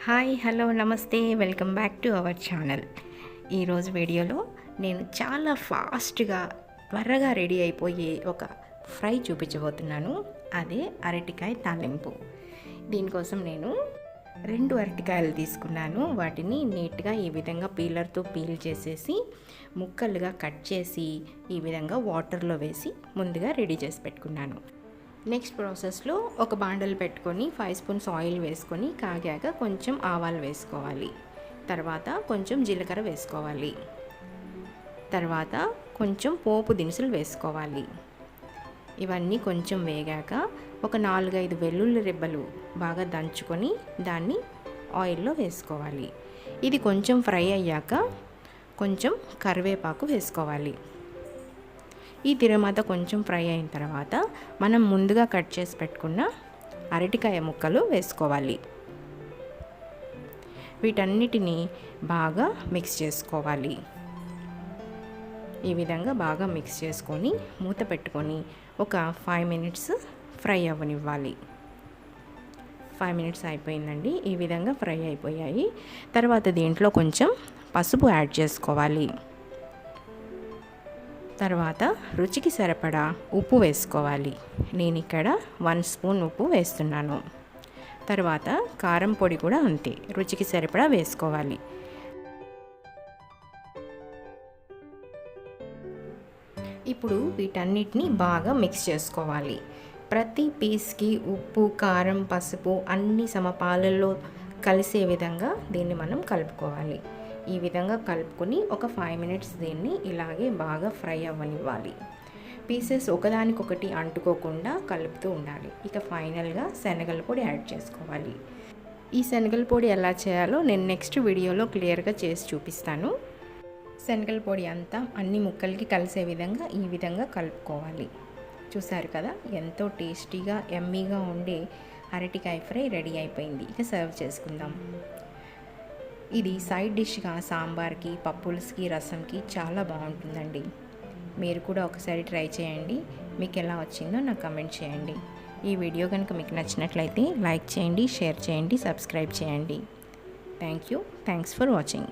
Hi hello నమస్తే welcome back to our channel. ఈరోజు వీడియోలో నేను చాలా ఫాస్ట్గా త్వరగా రెడీ అయిపోయే ఒక ఫ్రై చూపించబోతున్నాను. అదే అరటికాయ తాలింపు. దీనికోసం నేను 2 అరటికాయలు తీసుకున్నాను. వాటిని నీట్గా ఈ విధంగా పీలర్తో పీల్ చేసేసి ముక్కలుగా కట్ చేసి ఈ విధంగా వాటర్లో వేసి ముందుగా రెడీ చేసి పెట్టుకున్నాను. నెక్స్ట్ ప్రాసెస్లో ఒక బాండల్ పెట్టుకొని 5 స్పూన్స్ ఆయిల్ వేసుకొని కాగాక కొంచెం ఆవాలు వేసుకోవాలి. తర్వాత కొంచెం జీలకర్ర వేసుకోవాలి. తర్వాత కొంచెం పోపు దినుసులు వేసుకోవాలి. ఇవన్నీ కొంచెం వేగాక ఒక 4-5 వెల్లుల్లి రెబ్బలు బాగా దంచుకొని దాన్ని ఆయిల్లో వేసుకోవాలి. ఇది కొంచెం ఫ్రై అయ్యాక కొంచెం కరివేపాకు వేసుకోవాలి. ఈ తిరమాత కొంచెం ఫ్రై అయిన తర్వాత మనం ముందుగా కట్ చేసి పెట్టుకున్న అరటికాయ ముక్కలు వేసుకోవాలి. వీటన్నిటిని బాగా మిక్స్ చేసుకోవాలి. ఈ విధంగా బాగా మిక్స్ చేసుకొని మూత పెట్టుకొని ఒక 5 మినిట్స్ ఫ్రై అవ్వనివ్వాలి. 5 మినిట్స్ అయిపోయిందండి. ఈ విధంగా ఫ్రై అయిపోయాయి. తర్వాత దీంట్లో కొంచెం పసుపు యాడ్ చేసుకోవాలి. తర్వాత రుచికి సరిపడా ఉప్పు వేసుకోవాలి. నేను ఇక్కడ 1 స్పూన్ ఉప్పు వేస్తున్నాను. తర్వాత కారం పొడి కూడా అంతే, రుచికి సరిపడా వేసుకోవాలి. ఇప్పుడు వీటన్నిటిని బాగా మిక్స్ చేసుకోవాలి. ప్రతి పీస్కి ఉప్పు, కారం, పసుపు అన్ని సమపాలల్లో కలిసే విధంగా దీన్ని మనం కలుపుకోవాలి. ఈ విధంగా కలుపుకొని ఒక 5 మినిట్స్ దీన్ని ఇలాగే బాగా ఫ్రై అవ్వనివ్వాలి. పీసెస్ ఒకదానికొకటి అంటుకోకుండా కలుపుతూ ఉండాలి. ఇక ఫైనల్గా శనగల పొడి యాడ్ చేసుకోవాలి. ఈ శనగల పొడి ఎలా చేయాలో నేను నెక్స్ట్ వీడియోలో క్లియర్గా చేసి చూపిస్తాను. శనగల పొడి అంతా అన్ని ముక్కలకి కలిసే విధంగా ఈ విధంగా కలుపుకోవాలి. చూసారు కదా, ఎంతో టేస్టీగా యమ్మీగా ఉండే అరటికాయ ఫ్రై రెడీ అయిపోయింది. ఇక సర్వ్ చేసుకుందాం. ఇది సైడ్ డిష్గా సాంబార్కి, పప్పులకి, రసంకి చాలా బాగుంటుందండి. మీరు కూడా ఒకసారి ట్రై చేయండి. మీకు ఎలా వచ్చిందో నాకు కమెంట్ చేయండి. ఈ వీడియో కనుక మీకు నచ్చినట్లయితే లైక్ చేయండి, షేర్ చేయండి, సబ్స్క్రైబ్ చేయండి. Thanks for watching.